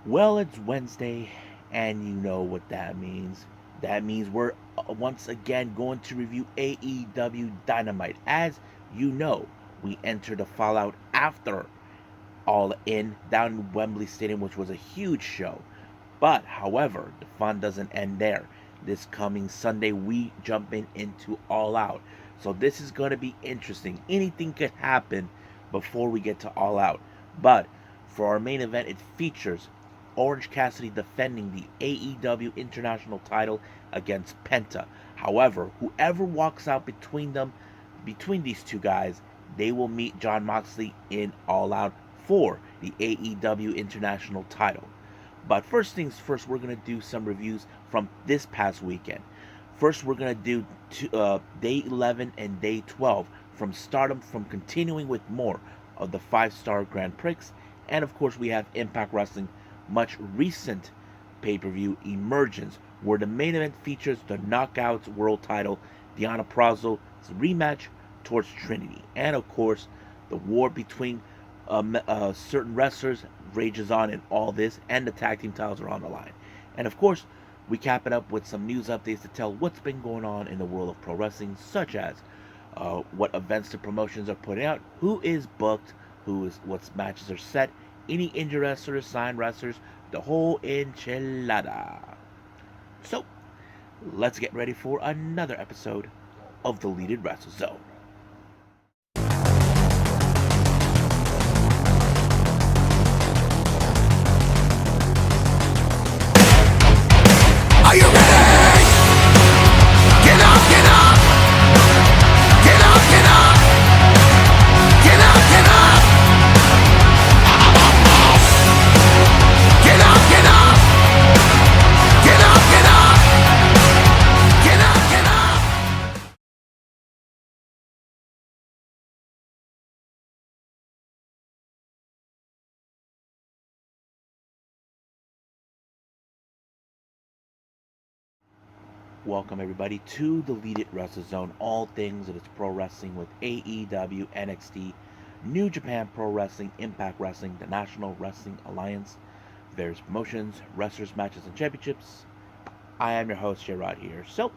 Well, it's Wednesday, and you know what that means. That means we're once again going to review AEW Dynamite. As you know, we entered the Fallout after All In down in Wembley Stadium, which was a huge show. But, however, the fun doesn't end there. This coming Sunday, we jump into All Out. So, this is going to be interesting. Anything could happen before we get to All Out. But, for our main event, it features Orange Cassidy defending the AEW International title against Penta. However, whoever walks out between these two guys, they will meet Jon Moxley in All Out for the AEW International title. But first things first, we're going to do some reviews from this past weekend. First, we're going to do day 11 and day 12 from Stardom, from continuing with more of the 5-star Grand Prix. And of course, we have Impact Wrestling much recent pay-per-view Emergence, where the main event features the Knockouts World Title, Deonna Purrazzo's rematch towards Trinity, and of course the war between certain wrestlers rages on in all this, and the tag team titles are on the line. And of course, we cap it up with some news updates to tell what's been going on in the world of pro wrestling, such as what events the promotions are putting out, who is booked, what matches are set, any injured wrestlers, signed wrestlers, the whole enchilada. So, let's get ready for another episode of the Deleted Wrestle Zone. Are you ready? Get up, get up! Get up, get up! Get up, get up! Get up, get up! Get up, get up! Get up, get up! Welcome everybody to the Deleted Wrestle Zone, all things that is pro wrestling with AEW, NXT, New Japan Pro Wrestling, Impact Wrestling, the National Wrestling Alliance, various promotions, wrestlers, matches, and championships. I am your host, Gerard here. So,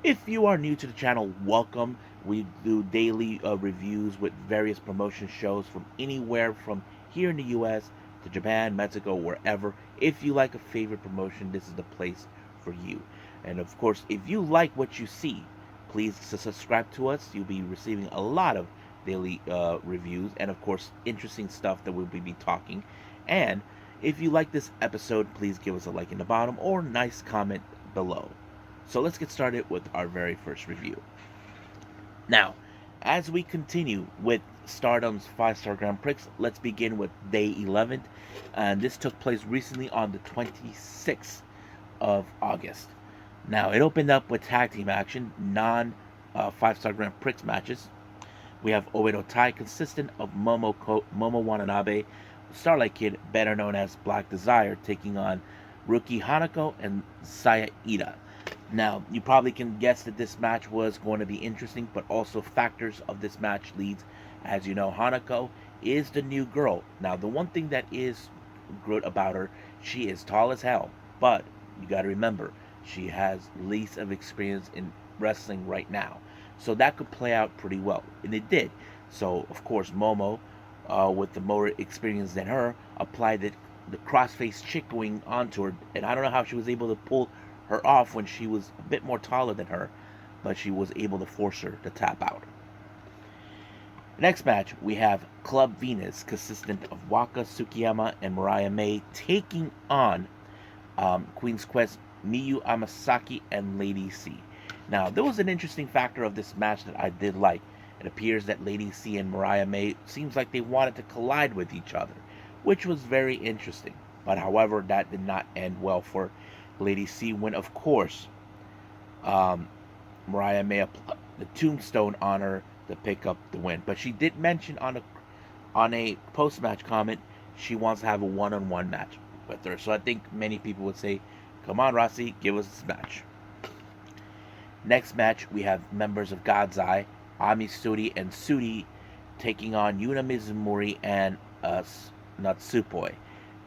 if you are new to the channel, welcome. We do daily reviews with various promotion shows from anywhere from here in the US to Japan, Mexico, wherever. If you like a favorite promotion, this is the place for you. And of course, if you like what you see, please subscribe to us. You'll be receiving a lot of daily reviews and, of course, interesting stuff that we'll be talking. And if you like this episode, please give us a like in the bottom or nice comment below. So let's get started with our very first review. Now, as we continue with Stardom's 5-star Grand Prix, let's begin with day 11. And this took place recently on the 26th of August. Now, it opened up with tag team action, non 5-star Grand Prix matches. We have Oedo Tai, consistent of Momo Watanabe, Starlight Kid, better known as Black Desire, taking on Rookie Hanako and Saya Ida. Now, you probably can guess that this match was going to be interesting, but also factors of this match leads. As you know, Hanako is the new girl. Now, the one thing that is good about her, she is tall as hell, but you got to remember, she has least of experience in wrestling right now. So that could play out pretty well. And it did. So, of course, Momo, with the more experience than her, applied the crossface chick going onto her. And I don't know how she was able to pull her off when she was a bit more taller than her. But she was able to force her to tap out. Next match, we have Club Venus, consistent of Waka Tsukiyama and Mariah May, taking on Queen's Quest, Miyu Yamashita, and Lady C. Now, there was an interesting factor of this match that I did like. It appears that Lady C and Mariah May seems like they wanted to collide with each other, which was very interesting. But however, that did not end well for Lady C when, of course, Mariah May applied the tombstone on her to pick up the win. But she did mention on a post-match comment she wants to have a one-on-one match with her. So I think many people would say, come on, Rossi, give us this match. Next match, we have members of God's Eye, Ami Suri and Suri, taking on Yuna Mizumori and Natsupoi.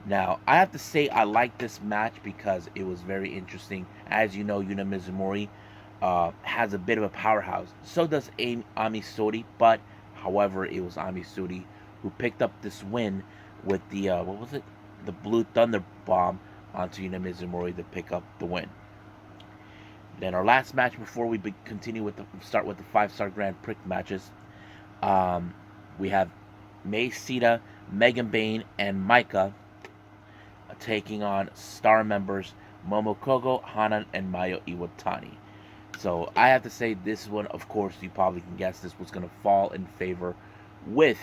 Now, I have to say I like this match because it was very interesting. As you know, Yuna Mizumori has a bit of a powerhouse. So does Ami Sori, but however, it was Ami Sori who picked up this win with the what was it? The Blue Thunder Bomb onto Yuna Mizumori to pick up the win. Then our last match before we continue with start with the 5-star Grand Prix matches, we have Mei Sita, Megan Bayne, and Micah taking on star members Momokogo, Hanan, and Mayo Iwatani. So I have to say this one, of course, you probably can guess this was going to fall in favor with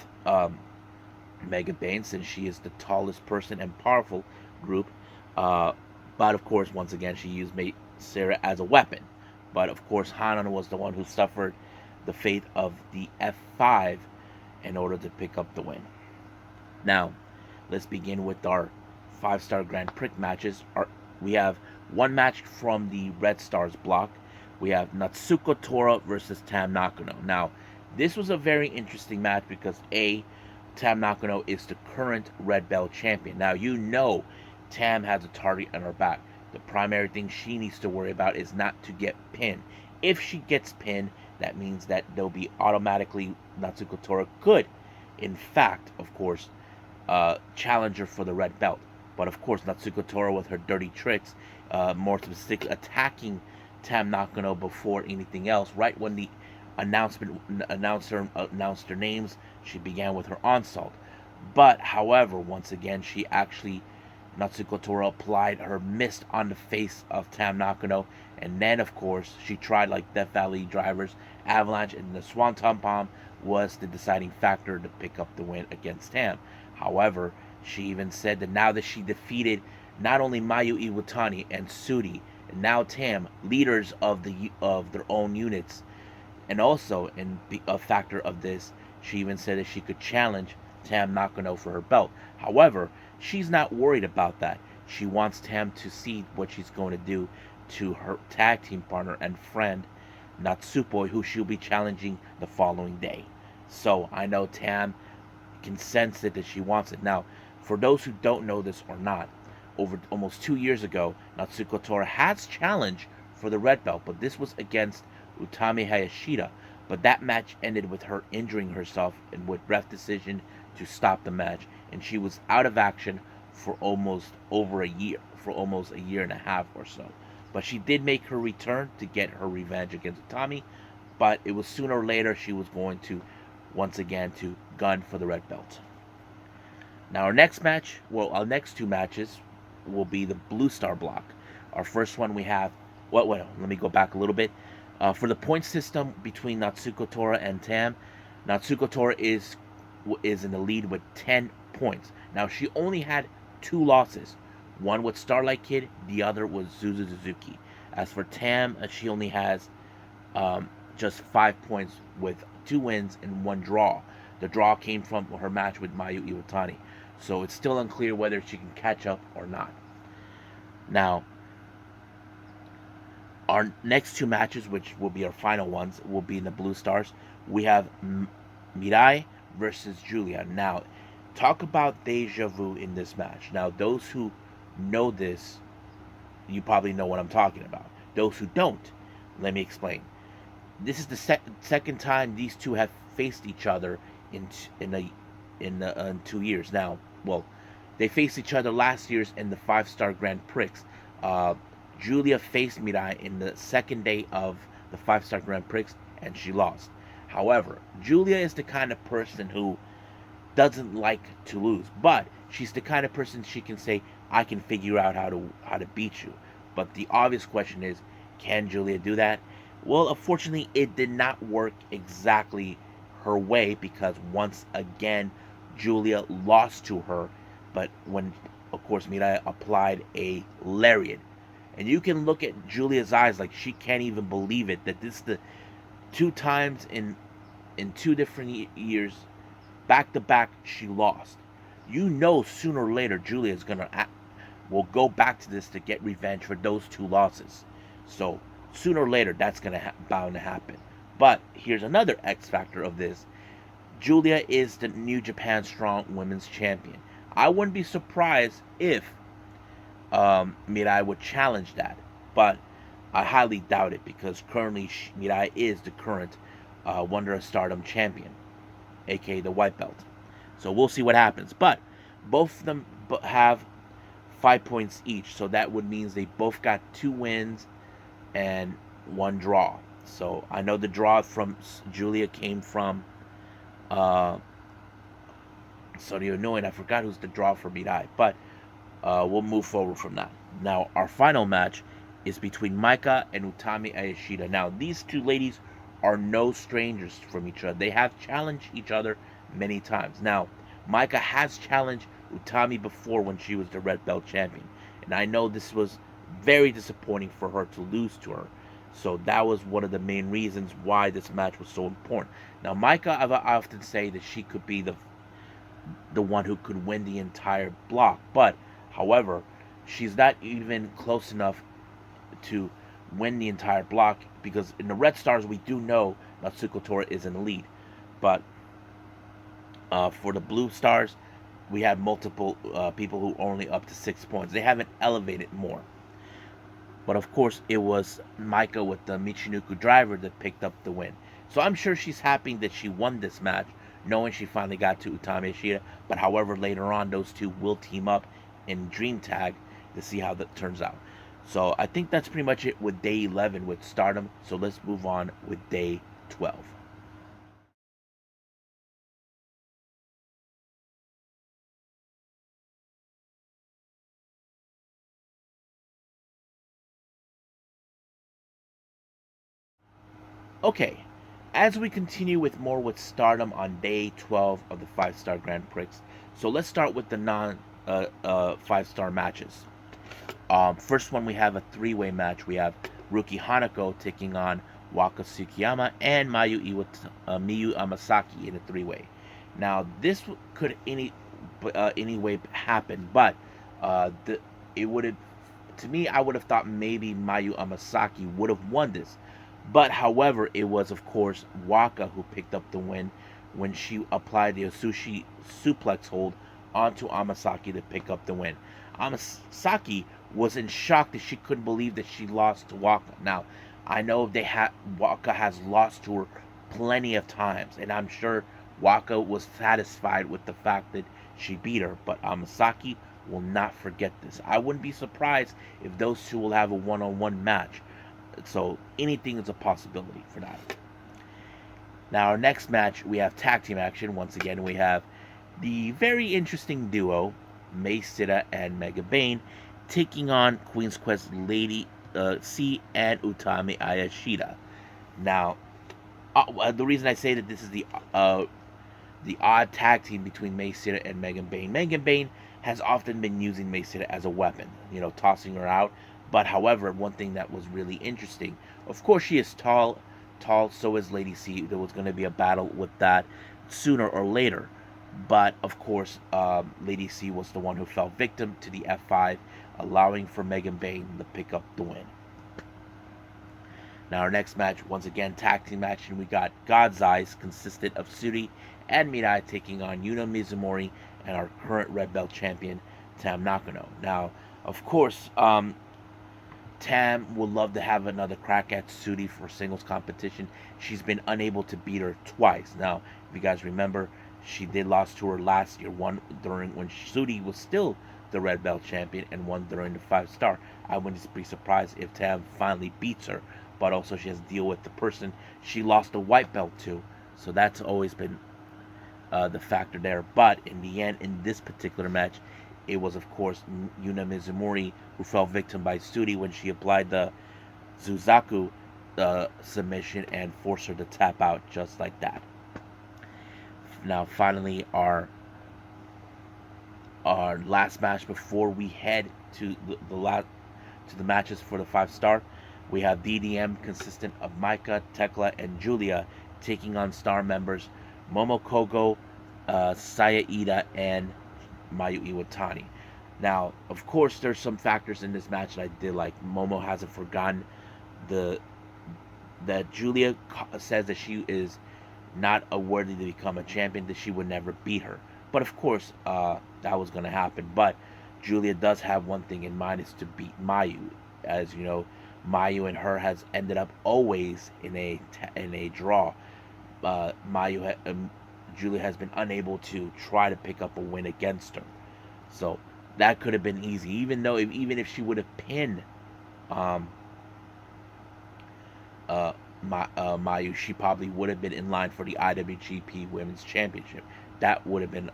Megan Bayne since she is the tallest person and powerful group. Uh, but of course, once again, she used Sarah as a weapon. But of course, Hanan was the one who suffered the fate of the F5 in order to pick up the win. Now, let's begin with our 5-star Grand Prix matches. We have one match from the Red Stars block. We have Natsuko Tora versus Tam Nakano. Now, this was a very interesting match because Tam Nakano is the current Red Belt champion. Now, you know Tam has a target on her back. The primary thing she needs to worry about is not to get pinned. If she gets pinned, that means that they'll be automatically Natsuko Tora could, in fact, of course, challenger for the red belt. But of course, Natsuko Tora with her dirty tricks, more specifically attacking Tam Nakano before anything else. Right when the announcer announced their names, she began with her onslaught. But however, once again, Natsuko Tora applied her mist on the face of Tam Nakano, and then of course she tried like Death Valley drivers, Avalanche, and the Swanton Bomb was the deciding factor to pick up the win against Tam. However, she even said that now that she defeated not only Mayu Iwatani and Sudi, and now Tam, leaders of their own units, and also in a factor of this, she even said that she could challenge Tam Nakano for her belt. However, she's not worried about that. She wants Tam to see what she's going to do to her tag team partner and friend Natsupoi, who she'll be challenging the following day. So I know Tam can sense it that she wants it. Now, for those who don't know this or not, over almost 2 years ago, Natsuko Tora has challenged for the red belt, but this was against Utami Hayashida. But that match ended with her injuring herself and with ref decision to stop the match, and she was out of action for almost a year and a half or so. But she did make her return to get her revenge against Utami, but it was sooner or later she was going to once again to gun for the red belt. Now our next two matches will be the Blue Star block. Our first one we have, let me go back a little bit. For the point system between Natsuko Tora and Tam, Natsuko Tora is in the lead with 10 points. Now she only had 2 losses. One with Starlight Kid, the other was Zuzu Suzuki. As for Tam, she only has just 5 points with 2 wins and 1 draw. The draw came from her match with Mayu Iwatani. So it's still unclear whether she can catch up or not. Now, our next 2 matches, which will be our final ones, will be in the Blue Stars. We have Mirai versus Julia. Now, talk about deja vu in this match. Now, those who know this, you probably know what I'm talking about. Those who don't, let me explain. This is the second time these two have faced each other in 2 years. Now, well, they faced each other last year's in the 5-star Grand Prix. Julia faced Mirai in the second day of the 5-star Grand Prix, and she lost. However, Julia is the kind of person who doesn't like to lose, but she's the kind of person she can say, I can figure out how to beat you. But the obvious question is, can Julia do that? Well, unfortunately, it did not work exactly her way because once again, Julia lost to her. But when, of course, Mirai applied a lariat. And you can look at Julia's eyes like she can't even believe it, that this is the 2 times in 2 different years, back to back, she lost. You know sooner or later Julia will go back to this to get revenge for those 2 losses. So sooner or later that's bound to happen. But here's another X factor of this. Julia is the New Japan Strong Women's Champion. I wouldn't be surprised if Mirai would challenge that, but I highly doubt it because currently Mirai is the current Wonder of Stardom champion, aka the white belt. So we'll see what happens. But both of them have 5 points each, so that would mean they both got 2 wins and 1 draw. So I know the draw from Julia came from Sonny Onoi. I forgot who's the draw for Mirai, but we'll move forward from that. Now our final match is between Maika and Utami Ayashida. Now these two ladies are no strangers from each other. They have challenged each other many times. Now Maika has challenged Utami before when she was the red belt champion, and I know this was very disappointing for her to lose to her. So that was one of the main reasons why this match was so important. Now Maika, I often say that she could be the one who could win the entire block, but however, she's not even close enough to win the entire block because in the Red Stars we do know Natsuko Tora is in the lead, but for the Blue Stars we have multiple people who are only up to 6 points. They haven't elevated more. But of course, it was Maika with the Michinoku driver that picked up the win. So I'm sure she's happy that she won this match, knowing she finally got to Utami Ishida. But however, later on, those two will team up in Dream Tag to see how that turns out. So I think that's pretty much it with day 11 with Stardom. So let's move on with day 12. Okay, as we continue with more with Stardom on day 12 of the 5-star Grand Prix, so let's start with the non 5-star matches. First one, we have a 3-way match. We have Rookie Hanako taking on Waka Tsukiyama and Miyu Amasaki in a 3-way. Now, this could any way happen, but it would have, to me, I would have thought maybe Miyu Amasaki would have won this. But however, it was of course Waka who picked up the win when she applied the Osushi suplex hold onto Amasaki to pick up the win. Amasaki was in shock that she couldn't believe that she lost to Waka. Now, I know Waka has lost to her plenty of times, and I'm sure Waka was satisfied with the fact that she beat her, but Amasaki will not forget this. I wouldn't be surprised if those two will have a one-on-one match. So anything is a possibility for that. Now our next match, we have tag team action. Once again, we have the very interesting duo, Mei Sita and Mega Bane, taking on Queen's Quest Lady C and Utami Ayashida. Now, the reason I say that this is the odd tag team between Mei Sita and Megan Bane. Megan Bane has often been using Mei Sita as a weapon, tossing her out. But however, one thing that was really interesting, of course she is tall, so is Lady C. There was going to be a battle with that sooner or later. But of course, Lady C was the one who fell victim to the F5, allowing for Megan Bane to pick up the win. Now our next match, once again, tag team match, and we got God's Eyes, consisted of Suri and Mirai taking on Yuna Mizumori and our current red belt champion, Tam Nakano. Now, of course, Tam would love to have another crack at Suri for singles competition. She's been unable to beat her twice. Now, if you guys remember, she did lose to her last year, one during when Suri was still the red belt champion, and one during the 5-star. I wouldn't be surprised if Tam finally beats her, but also she has to deal with the person she lost the white belt to. So that's always been the factor there. But in the end, in this particular match, it was, of course, Yuna Mizumori who fell victim by Suri when she applied the Zuzaku submission and forced her to tap out just like that. Now, finally, our last match before we head to the matches for the 5-star, we have DDM consistent of Maika, Tekla, and Julia taking on star members Momokogo, Saya Ida, and Mayu Iwatani. Now, of course, there's some factors in this match that I did like. Momo hasn't forgotten that Julia says that she is not worthy to become a champion, that she would never beat her. But of course, that was going to happen. But Julia does have one thing in mind, is to beat Miyu. As you know, Miyu and her has ended up always in a draw. Julia has been unable to try to pick up a win against her. So that could have been easy, even if she would have pinned um, Miyu, she probably would have been in line for the IWGP Women's Championship. That would have been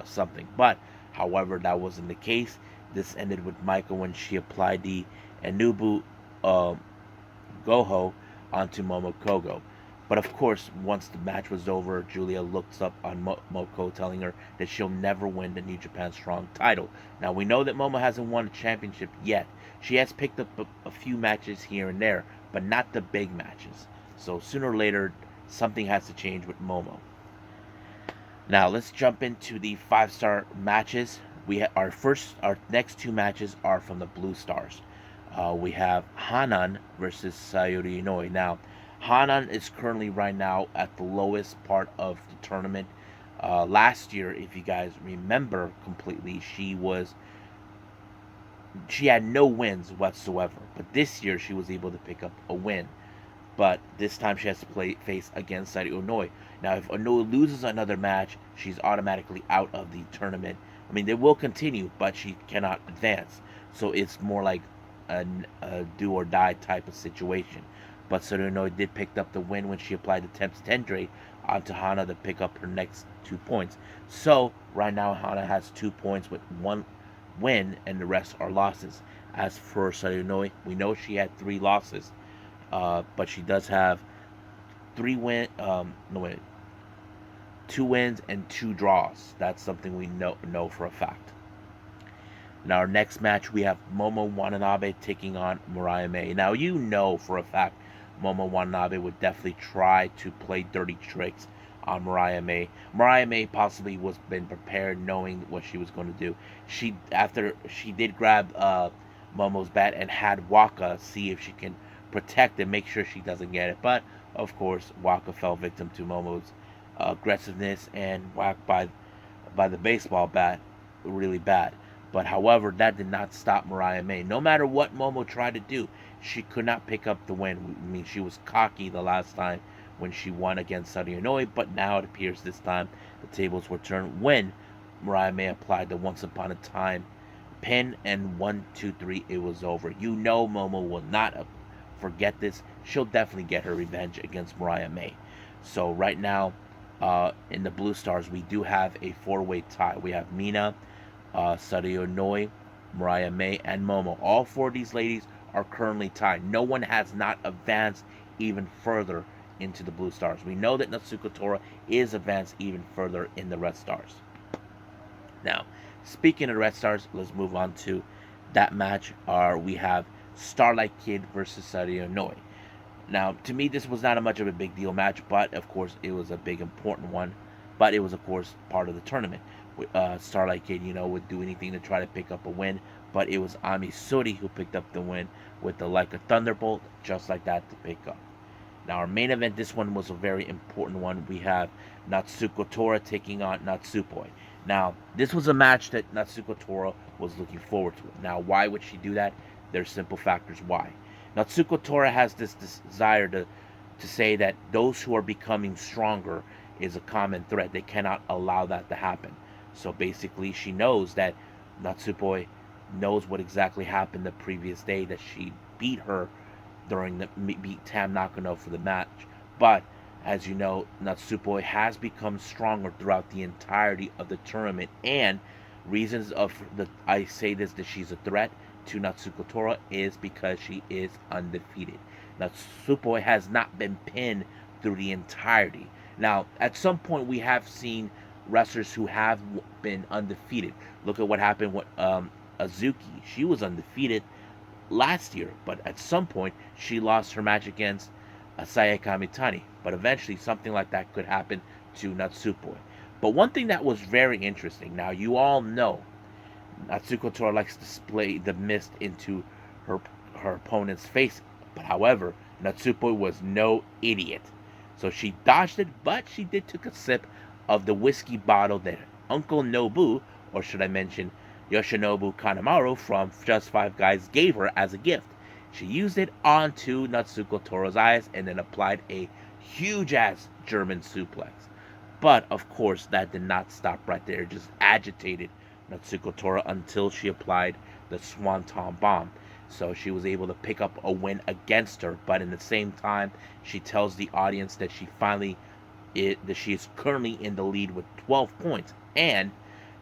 something. But, however, that wasn't the case. This ended with Michael when she applied the Anubu Goho onto Momokogo. But of course, once the match was over, Julia looks up on Moko, telling her that she'll never win the New Japan Strong title. Now, we know that Momo hasn't won a championship yet. She has picked up a few matches here and there, but not the big matches. So sooner or later, something has to change with Momo. Now, let's jump into the 5-star matches. Our next 2 matches are from the Blue Stars. We have Hanan versus Sayuri Inoi. Now, Hanan is currently right now at the lowest part of the tournament. Last year, if you guys remember completely, she had no wins whatsoever. But this year, she was able to pick up a win. But this time, she has to face against Sayuri Inoi. Now, if Inoi loses another match, she's automatically out of the tournament. I mean, they will continue, but she cannot advance. So it's more like a do or die type of situation. But Sareee did pick up the win when she applied the Temps Tendre onto Hana to pick up her next 2 points. So right now Hana has 2 points with 1 win, and the rest are losses. As for Sareee, we know she had 3 losses, but she does have 2 wins and 2 draws. That's something we know for a fact. In our next match, we have Momo Watanabe taking on Mariah May. Now, you know for a fact Momo Watanabe would definitely try to play dirty tricks on Mariah May. Mariah May possibly was been prepared, knowing what she was going to do. After she did grab Momo's bat and had Waka see if she can protect and make sure she doesn't get it. But of course, Waka fell victim to Momo's aggressiveness and whacked by the baseball bat really bad. But however, that did not stop Mariah May. No matter what Momo tried to do, she could not pick up the win. I mean, she was cocky the last time when she won against Sareee Inoi, but now it appears this time the tables were turned when Mariah May applied the Once Upon a Time pin, and 1, 2, 3, it was over. You know Momo will not forget this. She'll definitely get her revenge against Mariah May. So right now, in the Blue Stars, we do have a 4-way tie. We have Mina, Sareee Inoi, Mariah May, and Momo. All 4 of these ladies are currently tied. No one has not advanced even further into the Blue Stars. We know that Natsuko Tora is advanced even further in the Red Stars. Now, speaking of Red Stars, let's move on to that match. We have Starlight Kid versus Sareee Inoi. Now, to me, this was not much of a big deal match, but of course, it was a big important one. But it was, of course, part of the tournament. Starlight Kid, would do anything to try to pick up a win, but it was Ami Suri who picked up the win with the Like a Thunderbolt, just like that, to pick up. Now, our main event, this one was a very important one. We have Natsuko Tora taking on Natsupoi. Now, this was a match that Natsuko Tora was looking forward to. Now, why would she do that? There's simple factors why. Natsuko Tora has this desire to say that those who are becoming stronger is a common thread. They cannot allow that to happen. So basically, she knows that Natsupoi knows what exactly happened the previous day, that she beat her during beat Tam Nakano for the match. But as you know, Natsupoi has become stronger throughout the entirety of the tournament, and reasons I say this, that she's a threat to Natsuko Tora, is because she is undefeated. Natsupoi has not been pinned through the entirety. Now, at some point, we have seen wrestlers who have been undefeated. Look at what happened with Azuki. She was undefeated last year, but at some point, she lost her match against Saya Kamitani. But eventually, something like that could happen to Natsupoi. But one thing that was very interesting, now you all know, Natsuko Tora likes to spray the mist into her opponent's face. But however, Natsupoi was no idiot. So she dodged it, but she did take a sip of the whiskey bottle that Uncle Nobu, or should I mention Yoshinobu Kanemaru from Just Five Guys, gave her as a gift. She used it onto Natsuko Toro's eyes and then applied a huge ass German suplex. But of course, that did not stop right there. It just agitated Natsuko Tora until she applied the Swanton Bomb. So she was able to pick up a win against her. But in the same time, she tells the audience that that she is currently in the lead with 12 points, and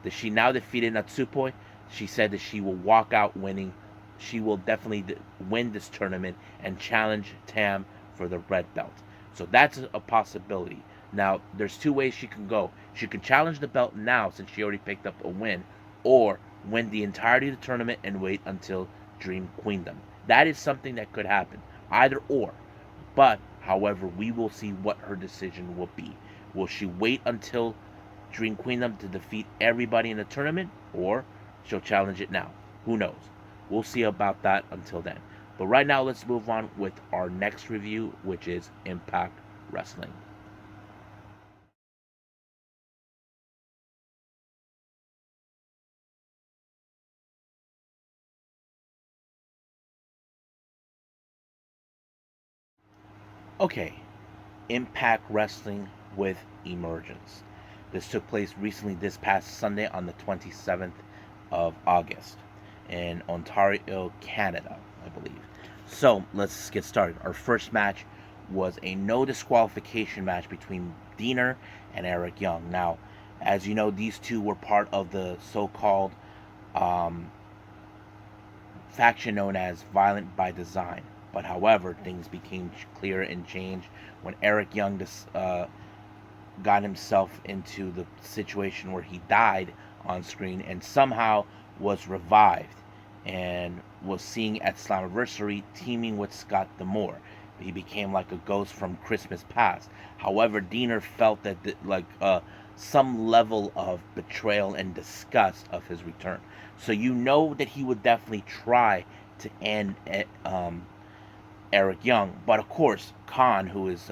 that she now defeated Natsupoi. She said that she will walk out winning. She will definitely win this tournament and challenge Tam for the red belt. So that's a possibility. Now, there's two ways she can go. She can challenge the belt now since she already picked up a win, or win the entirety of the tournament and wait until Dream Queendom. That is something that could happen. Either or. But, however, we will see what her decision will be. Will she wait until Dream Queendom to defeat everybody in the tournament, or she'll challenge it now? Who knows? We'll see about that until then. But right now, let's move on with our next review, which is Impact Wrestling. Okay, Impact Wrestling with Emergence. This took place recently this past Sunday on the 27th of August in Ontario, Canada, I believe. So let's get started. Our first match was a no disqualification match between Diener and Eric Young. Now, as you know, these two were part of the so called um, faction known as Violent by Design. But however, things became clear and changed when Eric Young got himself into the situation where he died on screen and somehow was revived and was seen at Slammiversary teaming with Scott D'Amore. He became like a ghost from Christmas past. However, Diener felt that some level of betrayal and disgust of his return. So you know that he would definitely try to end Eric Young, but of course Khan, who is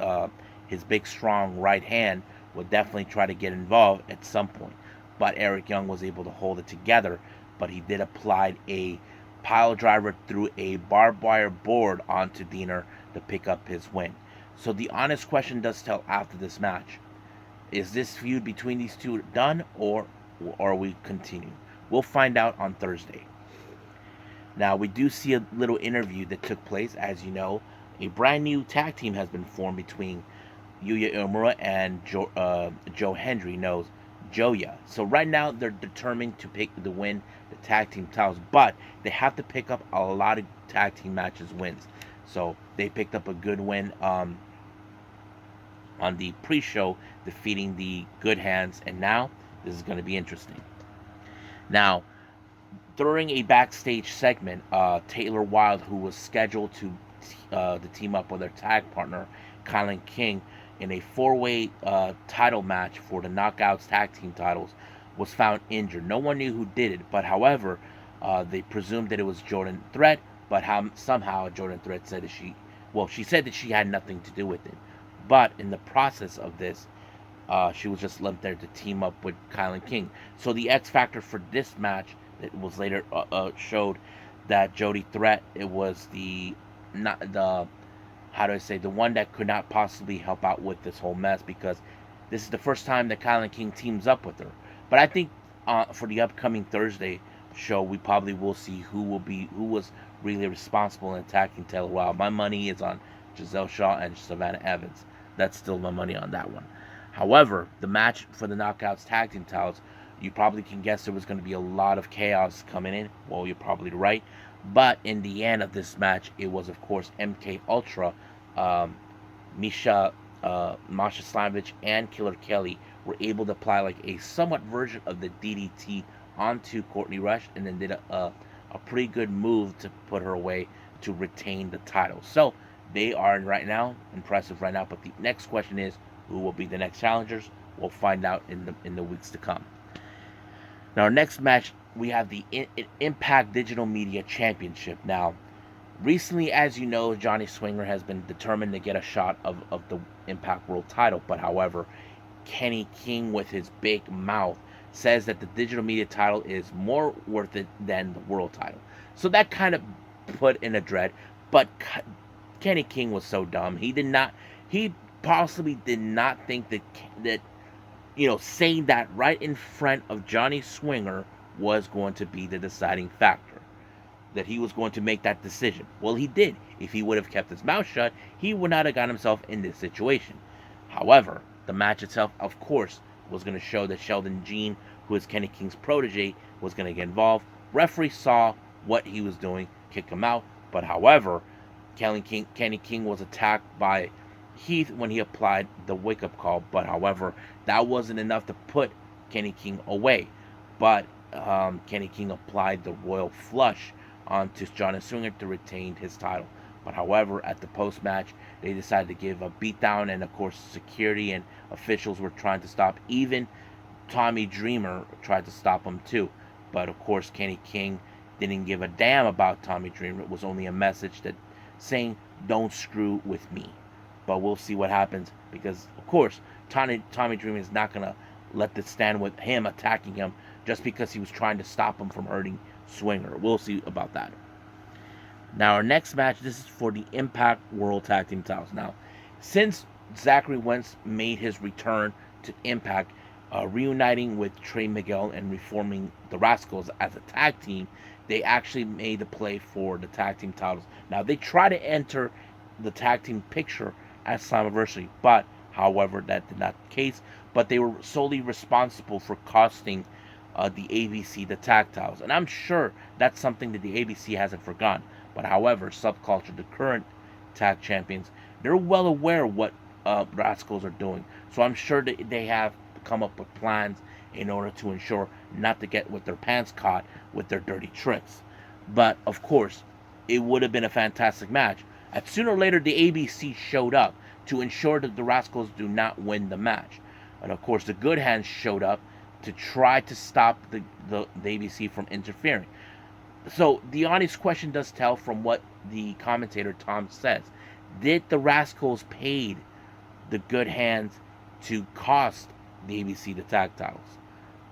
his big strong right hand, would definitely try to get involved at some point. But Eric Young was able to hold it together. But he did apply a pile driver through a barbed wire board onto Diener to pick up his win. So the honest question does tell after this match: is this feud between these two done, or are we continue? We'll find out on Thursday. Now, we do see a little interview that took place. As you know, a brand new tag team has been formed between Yuya Uemura and Joe Hendry, knows Joya. So right now, they're determined to pick the win the tag team titles, but they have to pick up a lot of tag team matches wins. So they picked up a good win on the pre-show, defeating the Good Hands, and now this is going to be interesting. Now, during a backstage segment, Taylor Wilde, who was scheduled to team up with their tag partner, Kylan King, in a four-way title match for the Knockouts tag team titles, was found injured. No one knew who did it, but however, they presumed that it was Jordan Threat, but somehow Jordan Threat said that she said that she had nothing to do with it. But in the process of this, she was just left there to team up with Kylan King. So the X Factor for this match, it was later showed that Jody Threat, it was the one that could not possibly help out with this whole mess, because this is the first time that Kylan King teams up with her. But I think for the upcoming Thursday show, we probably will see who was really responsible in attacking Taylor Wilde. My money is on Giselle Shaw and Savannah Evans. That's still my money on that one. However, the match for the Knockouts tag team titles, you probably can guess there was going to be a lot of chaos coming in. Well, you're probably right. But in the end of this match, it was, of course, MK Ultra, Masha Slamovich, and Killer Kelly were able to apply like a somewhat version of the DDT onto Courtney Rush, and then did a pretty good move to put her away to retain the title. So they are right now impressive right now. But the next question is, who will be the next challengers? We'll find out in the weeks to come. Now, our next match, we have the Impact Digital Media Championship. Now, recently, as you know, Johnny Swinger has been determined to get a shot of the Impact World title. But however, Kenny King, with his big mouth, says that the digital media title is more worth it than the world title. So that kind of put in a dread. But Kenny King was so dumb. He possibly did not think that saying that right in front of Johnny Swinger was going to be the deciding factor. That he was going to make that decision. Well, he did. If he would have kept his mouth shut, he would not have got himself in this situation. However, the match itself, of course, was going to show that Sheldon Jean, who is Kenny King's protege, was going to get involved. Referee saw what he was doing, kicked him out. But however, Kenny King was attacked by Heath when he applied the wake-up call. But however, that wasn't enough to put Kenny King away. But Kenny King applied the Royal Flush onto Johnny Swinger to retain his title. But however, at the post-match, they decided to give a beatdown, and of course, security and officials were trying to stop. Even Tommy Dreamer tried to stop him too. But of course, Kenny King didn't give a damn about Tommy Dreamer. It was only a message that saying, "Don't screw with me." But we'll see what happens, because of course, Tommy Dreamer is not gonna let this stand with him attacking him just because he was trying to stop him from hurting Swinger. We'll see about that. Now, our next match, this is for the Impact World Tag Team titles. Now, since Zachary Wentz made his return to Impact, reuniting with Trey Miguel and reforming the Rascals as a tag team, they actually made the play for the tag team titles. Now, they try to enter the tag team picture at Slammiversary, but however, that did not the case. But they were solely responsible for costing the ABC the tag titles, and I'm sure that's something that the ABC hasn't forgotten. But however, Subculture, the current tag champions, they're well aware of what Rascals are doing, so I'm sure that they have come up with plans in order to ensure not to get with their pants caught with their dirty tricks. But of course, it would have been a fantastic match. And sooner or later, the ABC showed up to ensure that the Rascals do not win the match. And of course, the Good Hands showed up to try to stop the ABC from interfering. So the honest question does tell from what the commentator Tom says. Did the Rascals paid the Good Hands to cost the ABC the tag titles?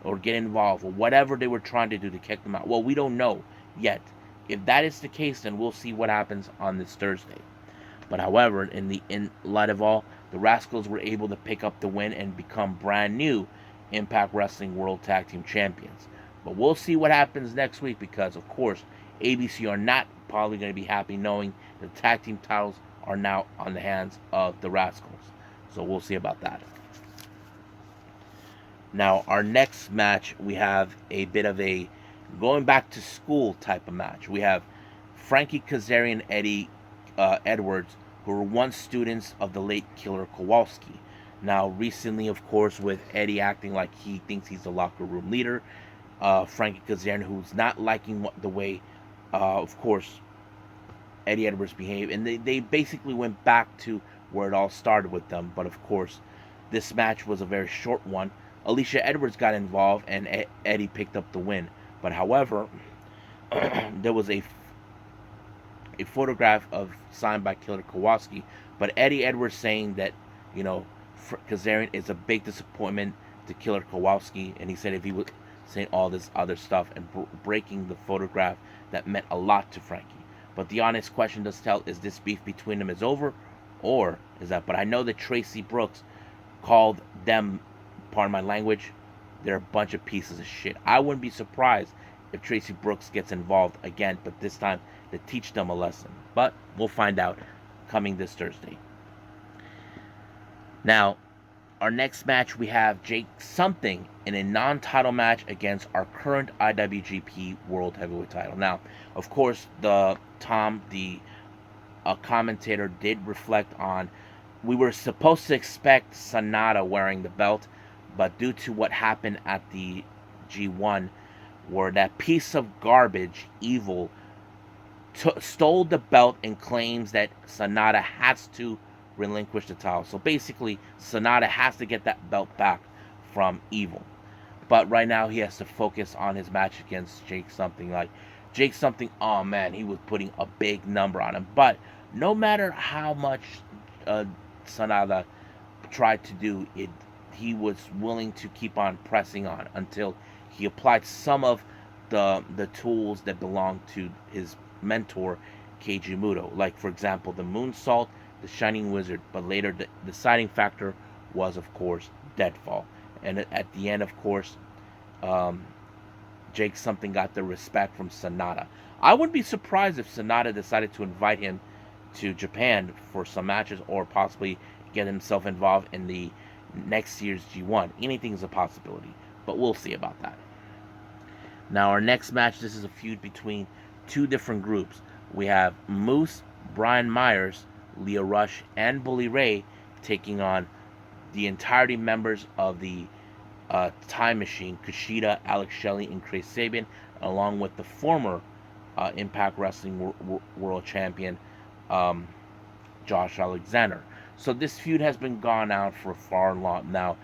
Or get involved, or whatever they were trying to do to kick them out? Well, we don't know yet. If that is the case, then we'll see what happens on this Thursday. But however, in light of all, the Rascals were able to pick up the win and become brand new Impact Wrestling World Tag Team Champions. But we'll see what happens next week, because of course ABC are not probably going to be happy knowing the tag team titles are now on the hands of the Rascals. So we'll see about that. Now, our next match, we have a bit of a going back to school type of match. We have Frankie Kazarian and Eddie Edwards, who were once students of the late Killer Kowalski. Now, recently, of course, with Eddie acting like he thinks he's the locker room leader, Frankie Kazarian, who's not liking the way, of course, Eddie Edwards behaved, and they basically went back to where it all started with them. But of course, this match was a very short one. Alicia Edwards got involved, and Eddie picked up the win. But however, there was a photograph signed by Killer Kowalski, but Eddie Edwards saying that, Kazarian is a big disappointment to Killer Kowalski, and he said if he was saying all this other stuff and breaking the photograph that meant a lot to Frankie. But the honest question does tell, is this beef between them is over, or is that? But I know that Tracy Brooks called them, pardon my language, they're a bunch of pieces of shit. I wouldn't be surprised if Tracy Brooks gets involved again, but this time to teach them a lesson. But we'll find out coming this Thursday. Now, our next match, we have Jake Something in a non-title match against our current IWGP World Heavyweight title. Now, of course, Tom, the commentator, did reflect on, we were supposed to expect Sanada wearing the belt, but due to what happened at the G1, where that piece of garbage, Evil, stole the belt and claims that Sanada has to relinquish the title. So basically, Sanada has to get that belt back from Evil. But right now, he has to focus on his match against Jake Something. Like, Jake Something, oh man, he was putting a big number on him. But no matter how much Sanada tried to do, he was willing to keep on pressing on until he applied some of the tools that belonged to his mentor Keiji Muto, like for example the moonsault, the Shining Wizard. But later the deciding factor was of course deadfall, and at the end of course um, Jake something got the respect from Sonata. I wouldn't be surprised if Sonata decided to invite him to Japan for some matches, or possibly get himself involved in the next year's G1. Anything is a possibility, but we'll see about that. Now, our next match, this is a feud between two different groups. We have Moose, Brian Myers, Leo Rush, and Bully Ray taking on the entirety members of the Time Machine, Kushida, Alex Shelley, and Chris Sabin, along with the former Impact Wrestling World Champion, um, Josh Alexander. So this feud has been gone out for far long now.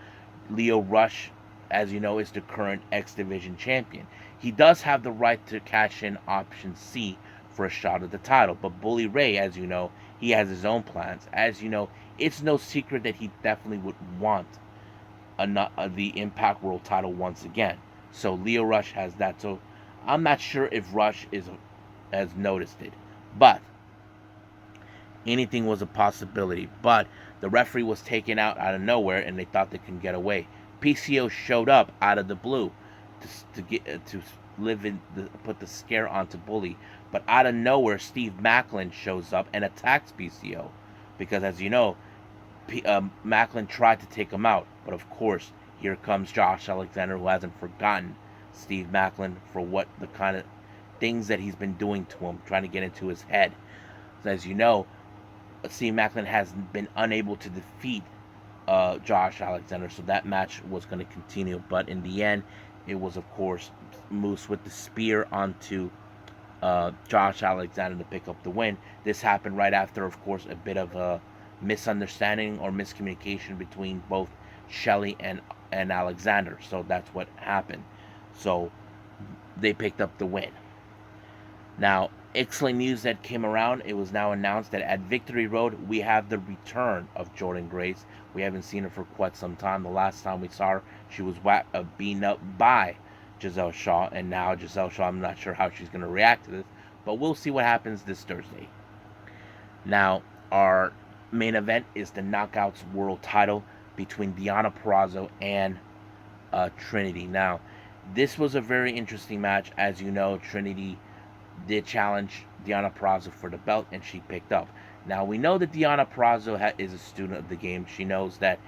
Leo Rush, as you know, is the current X Division champion. He does have the right to cash in option C for a shot at the title, but Bully Ray, as you know, he has his own plans. As you know, it's no secret that he definitely would want the Impact World title once again. So Leo Rush has that. So I'm not sure if Rush has noticed it, but anything was a possibility. But the referee was taken out of nowhere, and they thought they could get away. PCO showed up out of the blue to put the scare onto Bully, but out of nowhere, Steve Macklin shows up and attacks PCO because, as you know, Macklin tried to take him out, but of course, here comes Josh Alexander, who hasn't forgotten Steve Macklin for what the kind of things that he's been doing to him, trying to get into his head. So as you know, Steve Macklin has been unable to defeat Josh Alexander, so that match was going to continue. But in the end, it was of course Moose with the spear onto Josh Alexander to pick up the win. This happened right after, of course, a bit of a misunderstanding or miscommunication between both Shelley and Alexander. So that's what happened. So they picked up the win. Now, excellent news that came around. It was now announced that at Victory Road, we have the return of Jordynne Grace. We haven't seen her for quite some time. The last time we saw her, she was beaten up by Giselle Shaw. And now Giselle Shaw, I'm not sure how she's going to react to this, but we'll see what happens this Thursday. Now, our main event is the Knockouts World title between Deonna Purrazzo and Trinity. Now, this was a very interesting match. As you know, Trinity did challenge Deonna Purrazzo for the belt, and she picked up. Now, we know that Deonna Purrazzo is a student of the game. She knows that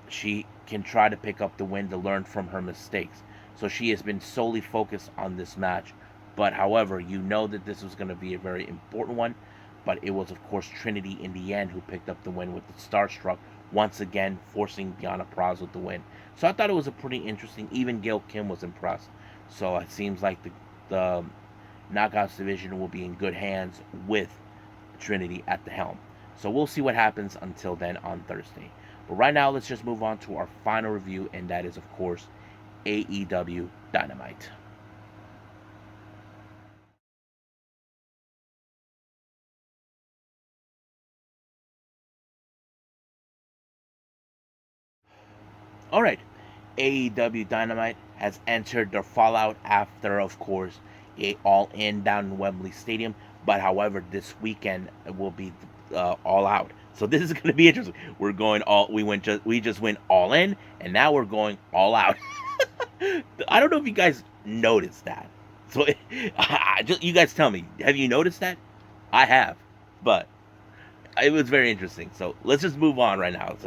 she can try to pick up the win to learn from her mistakes. So she has been solely focused on this match. But, however, you know that this was going to be a very important one. But it was, of course, Trinity in the end who picked up the win with the Starstruck, once again forcing Deonna Purrazzo to win. So I thought it was a pretty interesting. Even Gail Kim was impressed. So it seems like the Knockouts division will be in good hands with Trinity at the helm. So we'll see what happens until then on Thursday. But right now, let's just move on to our final review, and that is, of course, AEW Dynamite. Alright, AEW Dynamite has entered their fallout after, of course, a all-in down in Wembley Stadium. But however, this weekend will be all out. So this is going to be interesting. We're going we just went all in, and now we're going all out. I don't know if you guys noticed that. So you guys tell me, have you noticed that? I have, but it was very interesting. So let's just move on right now.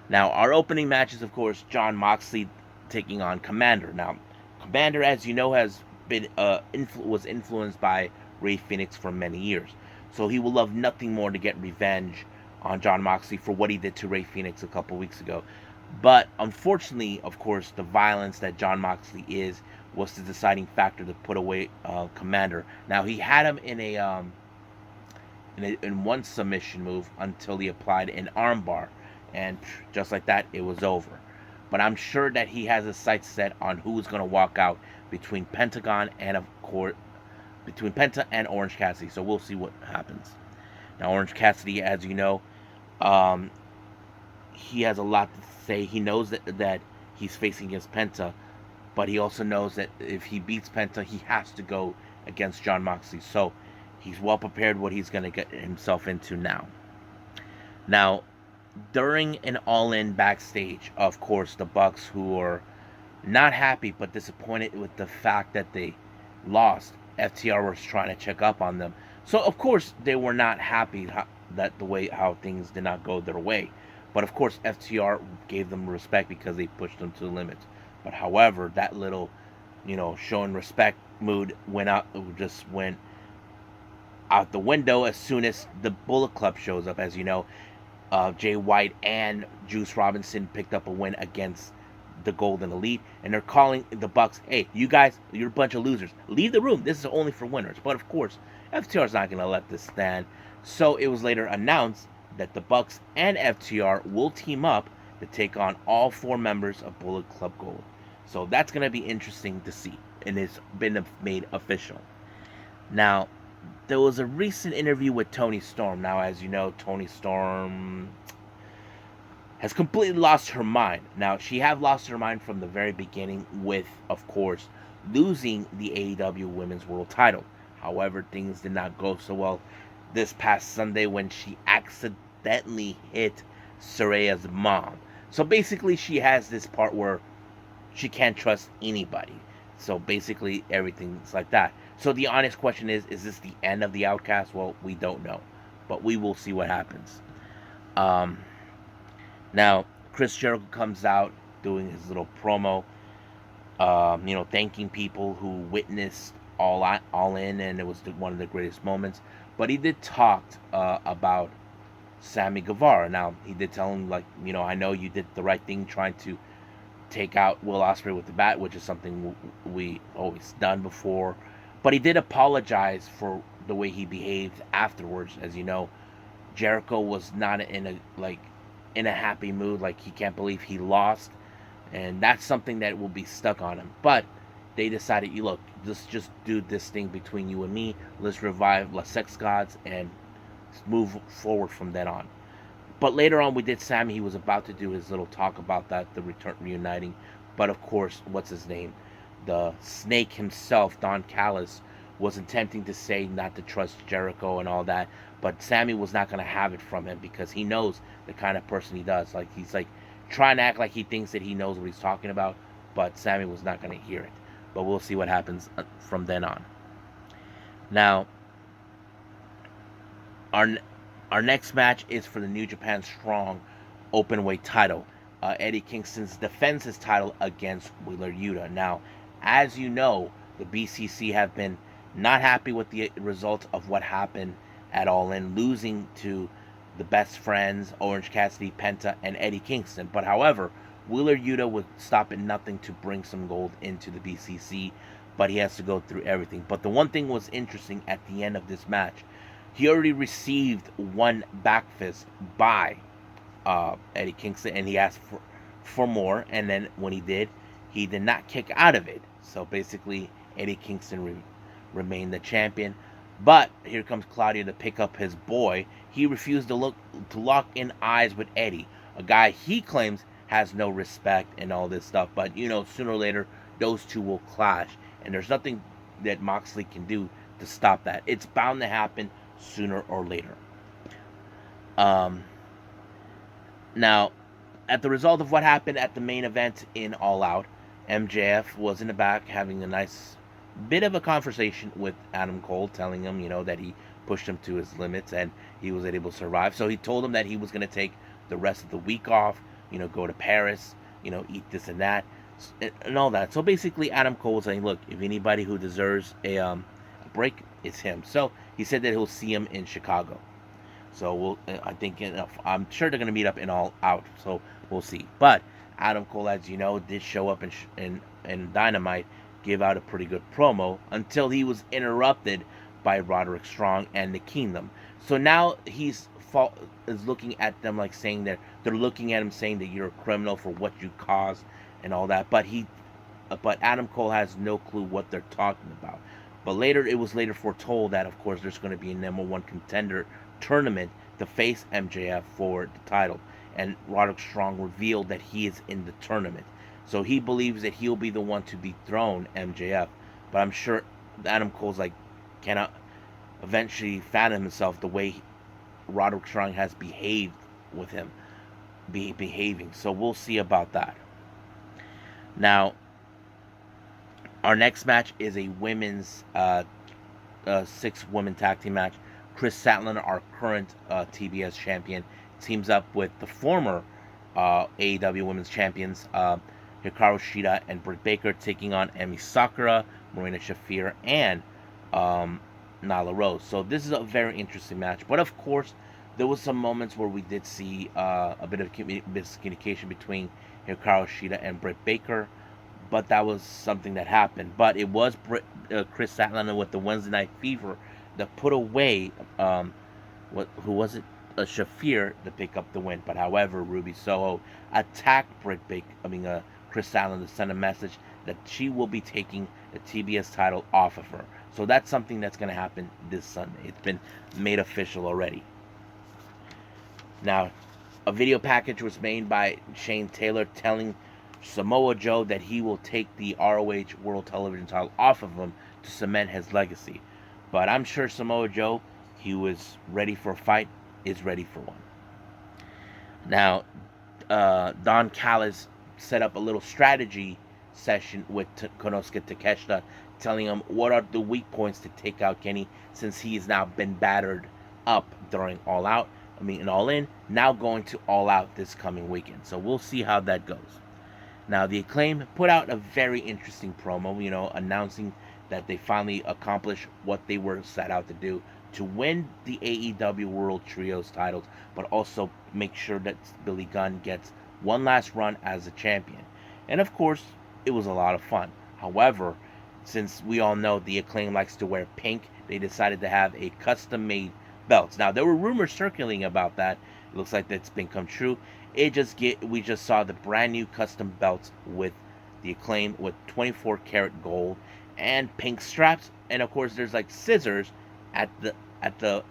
Now, our opening match is, of course, Jon Moxley taking on Commander. Now, Commander, as you know, has been was influenced by Rey Fenix for many years. So he will love nothing more to get revenge on Jon Moxley for what he did to Rey Fenix a couple weeks ago. But unfortunately, of course, the violence that Jon Moxley was the deciding factor to put away Commander. Now, he had him in one submission move until he applied an armbar. And just like that, it was over. But I'm sure that he has his sights set on who's going to walk out between Pentagon and, of course, between Penta and Orange Cassidy. So we'll see what happens. Now, Orange Cassidy, as you know, he has a lot to say. He knows that he's facing against Penta, but he also knows that if he beats Penta, he has to go against Jon Moxley. So he's well prepared what he's going to get himself into now. Now, during an All-In backstage, of course, the Bucks, who are not happy but disappointed with the fact that they lost, FTR was trying to check up on them. So of course they were not happy that the way how things did not go their way. But of course FTR gave them respect because they pushed them to the limits. But however, that little, showing respect mood just went out the window as soon as the Bullet Club shows up. As you know, Jay White and Juice Robinson picked up a win against the Golden Elite, and they're calling the Bucks, hey, you guys, you're a bunch of losers. Leave the room. This is only for winners. But of course, FTR's not going to let this stand. So it was later announced that the Bucks and FTR will team up to take on all 4 members of Bullet Club Gold. So that's going to be interesting to see, and it's been made official. Now, there was a recent interview with Toni Storm. Now, as you know, Toni Storm has completely lost her mind. Now, she have lost her mind from the very beginning with, of course, losing the AEW Women's World Title. However, things did not go so well this past Sunday when she accidentally hit Saree's mom. So basically, she has this part where she can't trust anybody. So basically, everything's like that. So the honest question is this the end of the Outcast? Well, we don't know. But we will see what happens. Now, Chris Jericho comes out doing his little promo, thanking people who witnessed all in, and it was one of the greatest moments. But he did talk about Sammy Guevara. Now, he did tell him, I know you did the right thing trying to take out Will Ospreay with the bat, which is something we always done before. But he did apologize for the way he behaved afterwards. As you know, Jericho was not in a happy mood. Like, he can't believe he lost, and that's something that will be stuck on him. But they decided, look, let's just do this thing between you and me. Let's revive La Sex Gods and move forward from then on. But later on, we did Sammy. He was about to do his little talk about that, the reuniting. But of course, what's his name? The Snake himself, Don Callis, was attempting to say not to trust Jericho and all that. But Sammy was not going to have it from him because he knows the kind of person he does. Like, he's trying to act like he thinks that he knows what he's talking about. But Sammy was not going to hear it. But we'll see what happens from then on. Now, our next match is for the New Japan Strong Openweight title. Eddie Kingston defends his title against Wheeler Yuta. Now, as you know, the BCC have been not happy with the result of what happened at All In, losing to the Best Friends, Orange Cassidy, Penta, and Eddie Kingston. But however, Wheeler Yuta would stop at nothing to bring some gold into the BCC, but he has to go through everything. But the one thing was interesting at the end of this match, he already received one back fist by Eddie Kingston, and he asked for more, and then when he did not kick out of it. So basically, Eddie Kingston remained the champion. But here comes Claudio to pick up his boy. He refused to lock in eyes with Eddie, a guy he claims has no respect and all this stuff. But sooner or later, those two will clash, and there's nothing that Moxley can do to stop that. It's bound to happen sooner or later. Now, at the result of what happened at the main event in All Out, MJF was in the back having a nice bit of a conversation with Adam Cole, telling him, that he pushed him to his limits and he was able to survive. So he told him that he was going to take the rest of the week off, go to Paris, eat this and that, and all that. So basically, Adam Cole was saying, look, if anybody who deserves a break, it's him. So he said that he'll see him in Chicago. So I'm sure they're going to meet up in All Out. So we'll see. But Adam Cole, as you know, did show up in Dynamite, give out a pretty good promo until he was interrupted by Roderick Strong and the Kingdom. So now is looking at them like saying that they're looking at him saying that you're a criminal for what you caused and all that. But Adam Cole has no clue what they're talking about. But it was later foretold that, of course, there's going to be a number one contender tournament to face MJF for the title. and Roderick Strong revealed that he is in the tournament. So he believes that he'll be the one to dethrone MJF. But I'm sure Adam Cole's like cannot eventually fathom himself the way Roderick Strong has behaved with him, behaving. So we'll see about that. Now, our next match is a women's 6-woman tag team match. Chris Statlander, our current TBS champion, teams up with the former AEW Women's Champions Hikaru Shida and Britt Baker, taking on Emi Sakura, Marina Shafir, and Nyla Rose. So this is a very interesting match. But of course, there was some moments where we did see a bit of miscommunication between Hikaru Shida and Britt Baker. But that was something that happened. But it was Chris Statlander with the Wednesday Night Fever that put away who was it? Shafir to pick up the win. But however, Ruby Soho attacked Chris Statlander to send a message that she will be taking the TBS title off of her. So that's something that's going to happen this Sunday. It's been made official already. Now, a video package was made by Shane Taylor telling Samoa Joe that he will take the ROH World Television title off of him to cement his legacy. But I'm sure Samoa Joe, he was ready for a fight, is ready for one. Now, Don Callis set up a little strategy session with Konosuke Takeshita, telling him what are the weak points to take out Kenny, since he has now been battered up during All Out. And All In, now going to All Out this coming weekend. So we'll see how that goes. Now, the Acclaim put out a very interesting promo, announcing that they finally accomplished what they were set out to do, to win the AEW World Trios titles, but also make sure that Billy Gunn gets one last run as a champion. And of course, it was a lot of fun. However, since we all know the Acclaim likes to wear pink, they decided to have a custom-made belts. Now, there were rumors circulating about that. It looks like that's been come true. We just saw the brand new custom belts with the Acclaim with 24 karat gold and pink straps, and of course there's like scissors at the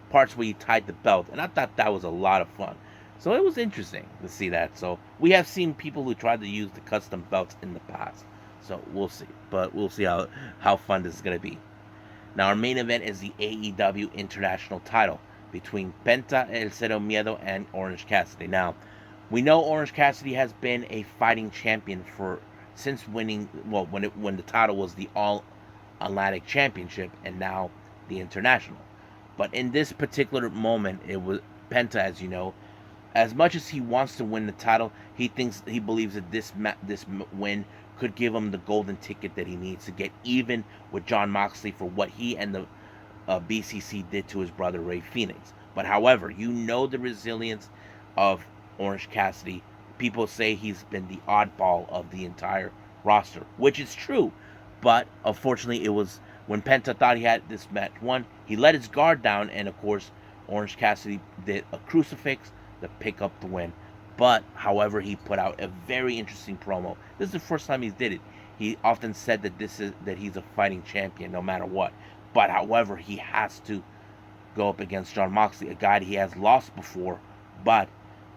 parts where you tied the belt, and I thought that was a lot of fun. So it was interesting to see that. So we have seen people who tried to use the custom belts in the past. So we'll see. But we'll see how fun this is going to be. Now, our main event is the AEW International title between Penta El Cero Miedo and Orange Cassidy. Now, we know Orange Cassidy has been a fighting champion since winning, when the title was the All Atlantic Championship and now the International. But in this particular moment, it was Penta, as you know, as much as he wants to win the title, he believes that this win could give him the golden ticket that he needs to get even with Jon Moxley for what he and the BCC did to his brother Rey Fenix. But however, the resilience of Orange Cassidy. People say he's been the oddball of the entire roster, which is true. But unfortunately, it was when Penta thought he had this match won, he let his guard down, and of course, Orange Cassidy did a crucifix to pick up the win. But however, he put out a very interesting promo. This is the first time he did it. He often said that he's a fighting champion no matter what. But however, he has to go up against Jon Moxley, a guy that he has lost before. But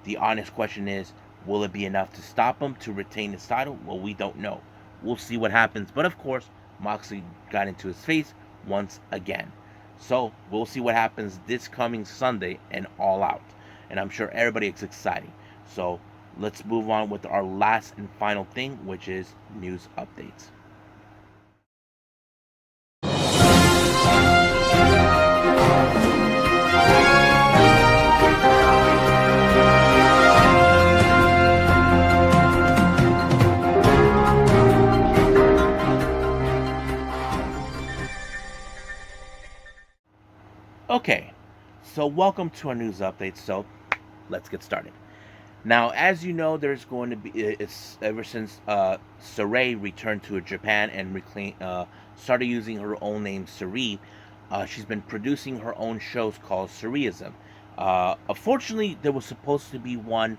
the honest question is, will it be enough to stop him to retain his title? Well, we don't know. We'll see what happens. But of course, Moxley got into his face once again. So we'll see what happens this coming Sunday and All Out. And I'm sure everybody is excited. So let's move on with our last and final thing, which is news updates. Okay, so welcome to our news update. So let's get started. Now, as you know, there's going to be, it's ever since Sareee returned to Japan and started using her own name, Sareee, she's been producing her own shows called Sareee-ISM. Unfortunately, there was supposed to be one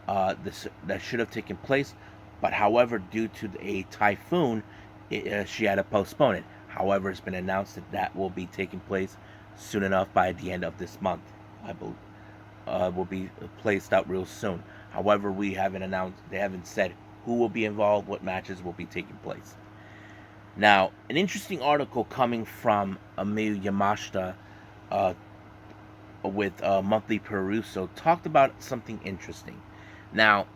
that should have taken place, but however, due to a typhoon, she had to postpone it. However, it's been announced that will be taking place soon enough by the end of this month, I believe. will be placed out real soon. However, they haven't said who will be involved, what matches will be taking place. Now, an interesting article coming from Miyu Yamashita uh, with Monthly Peruso talked about something interesting. Now,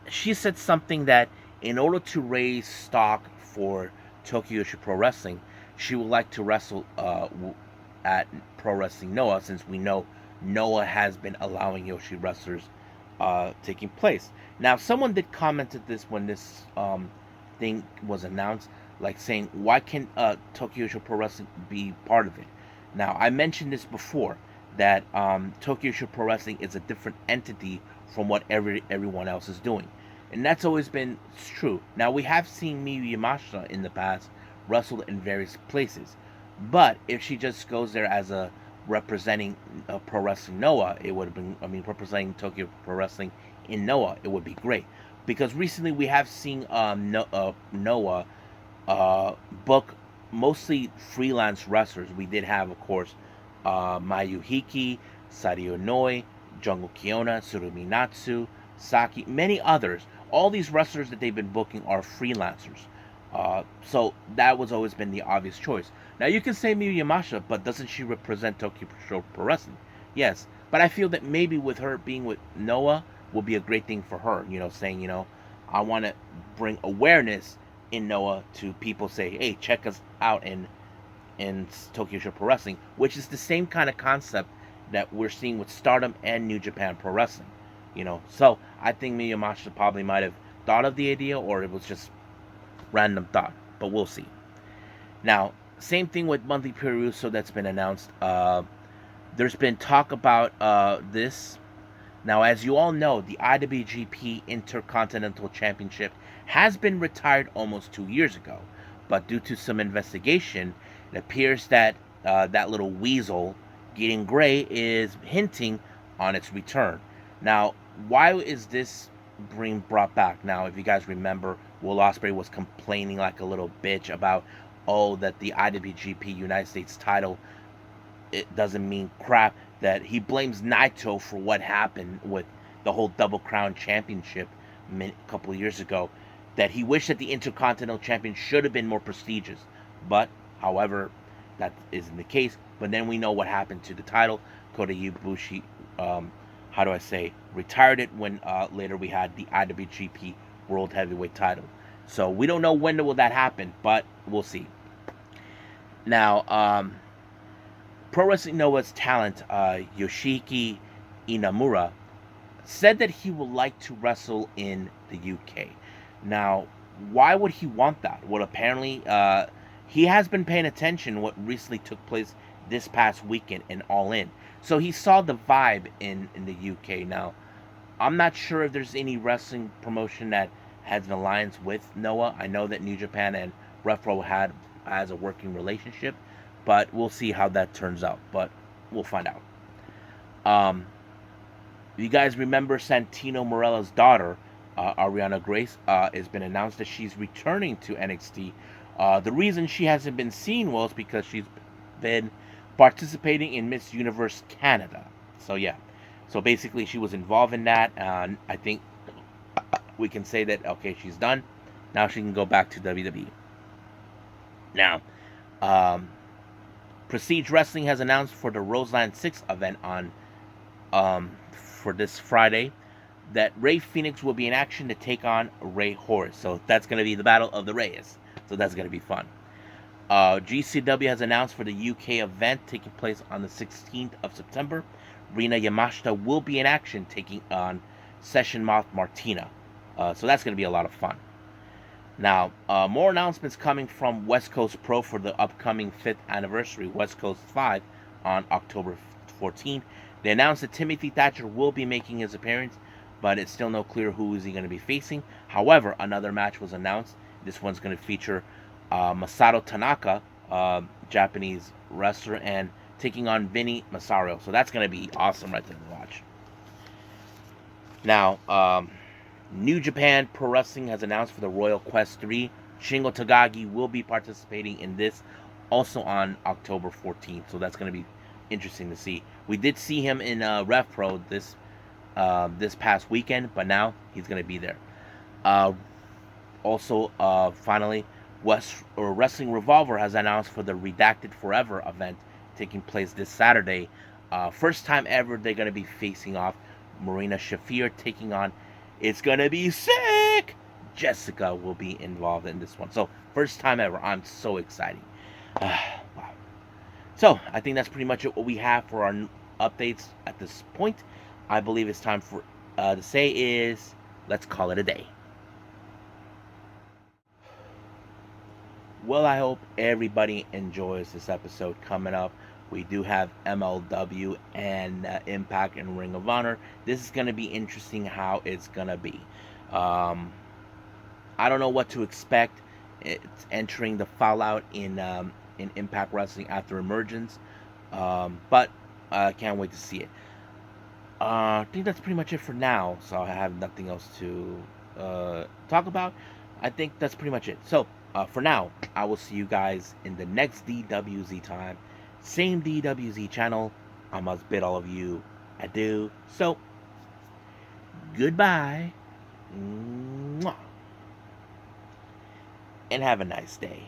she said something that in order to raise stock for Tokyo Pro Wrestling, she would like to wrestle at Pro Wrestling Noah, since we know Noah has been allowing Yoshi wrestlers taking place. Now, someone did commented this when this thing was announced, like saying, why can't Tokyo Pro Wrestling be part of it? Now, I mentioned this before, that Tokyo Pro Wrestling is a different entity from what everyone else is doing. And that's always been true. Now, we have seen Miyu Yamashita in the past wrestle in various places. But if she just goes there as a representing Pro Wrestling Noah, it would have been, representing Tokyo Pro Wrestling in Noah, it would be great. Because recently we have seen Noah book mostly freelance wrestlers. We did have, of course, Mayuhiki, Sario Noi, Jungle Kiona, Surumi Natsu, Saki, many others. All these wrestlers that they've been booking are freelancers. So that was always been the obvious choice. Now you can say Miyu Yamashita, but doesn't she represent Tokyo Pro Wrestling? Yes, but I feel that maybe with her being with Noah will be a great thing for her. Saying, I want to bring awareness in Noah to people. Say, hey, check us out in Tokyo Pro Wrestling, which is the same kind of concept that we're seeing with Stardom and New Japan Pro Wrestling. So I think Miyu Yamashita probably might have thought of the idea, or it was just random thought, but we'll see. Now, same thing with Monthly Peruso that's been announced. There's been talk about this. Now, as you all know, the IWGP Intercontinental Championship has been retired almost 2 years ago, but due to some investigation, it appears that that little weasel, Gideon Gray, is hinting on its return. Now, why is this being brought back? Now, if you guys remember, Will Ospreay was complaining like a little bitch about, that the IWGP United States title, it doesn't mean crap, that he blames Naito for what happened with the whole Double Crown Championship a couple of years ago, that he wished that the Intercontinental Champion should have been more prestigious. But, however, that isn't the case. But then we know what happened to the title. Kota Ibushi, retired it when later we had the IWGP World Heavyweight title. So we don't know when will that happen, but we'll see. Now, Pro Wrestling Noah's talent, Yoshiki Inamura, said that he would like to wrestle in the UK. Now, why would he want that? Well, apparently, he has been paying attention what recently took place this past weekend in All In. So he saw the vibe in the UK. Now, I'm not sure if there's any wrestling promotion that has an alliance with Noah. I know that New Japan and RevPro has a working relationship, but we'll see how that turns out. But we'll find out. You guys remember Santino Morella's daughter, Arianna Grace, has been announced that she's returning to NXT. The reason she hasn't been seen is because she's been participating in Miss Universe Canada. So yeah, so basically she was involved in that, and I think we can say that, okay, she's done. Now she can go back to WWE. Now, Prestige Wrestling has announced for the Roseland 6 event for this Friday that Rey Fenix will be in action to take on Rey Horus. So that's going to be the Battle of the Reyes. So that's going to be fun. GCW has announced for the UK event taking place on the 16th of September, Rina Yamashita will be in action taking on Session Moth Martina. So that's going to be a lot of fun. Now, more announcements coming from West Coast Pro for the upcoming 5th anniversary West Coast 5 on October 14th. They announced that Timothy Thatcher will be making his appearance, but it's still no clear who is he going to be facing. However, another match was announced. This one's going to feature Masato Tanaka, Japanese wrestler, and taking on Vinny Masario. So that's going to be awesome right there to watch. Now, New Japan Pro Wrestling has announced for the Royal Quest 3, Shingo Takagi will be participating in this also on October 14th. So that's going to be interesting to see. We did see him in Rev Pro this past weekend, but now he's gonna be there. Also, finally, Wrestling Revolver has announced for the Redacted Forever event taking place this Saturday. First time ever they're gonna be facing off. Marina Shafir taking on. It's gonna be sick. Jessica will be involved in this one. So first time ever. I'm so excited. Wow. So I think that's pretty much what we have for our updates at this point. I believe it's time for to say is let's call it a day. Well, I hope everybody enjoys this episode coming up. We do have MLW and Impact and Ring of Honor. This is going to be interesting how it's going to be. I don't know what to expect. It's entering the fallout in Impact Wrestling after Emergence. But I can't wait to see it. I think that's pretty much it for now. So I have nothing else to talk about. I think that's pretty much it. So for now, I will see you guys in the next DWZ time. Same DWZ channel. I must bid all of you adieu. So, goodbye. Mwah. And have a nice day.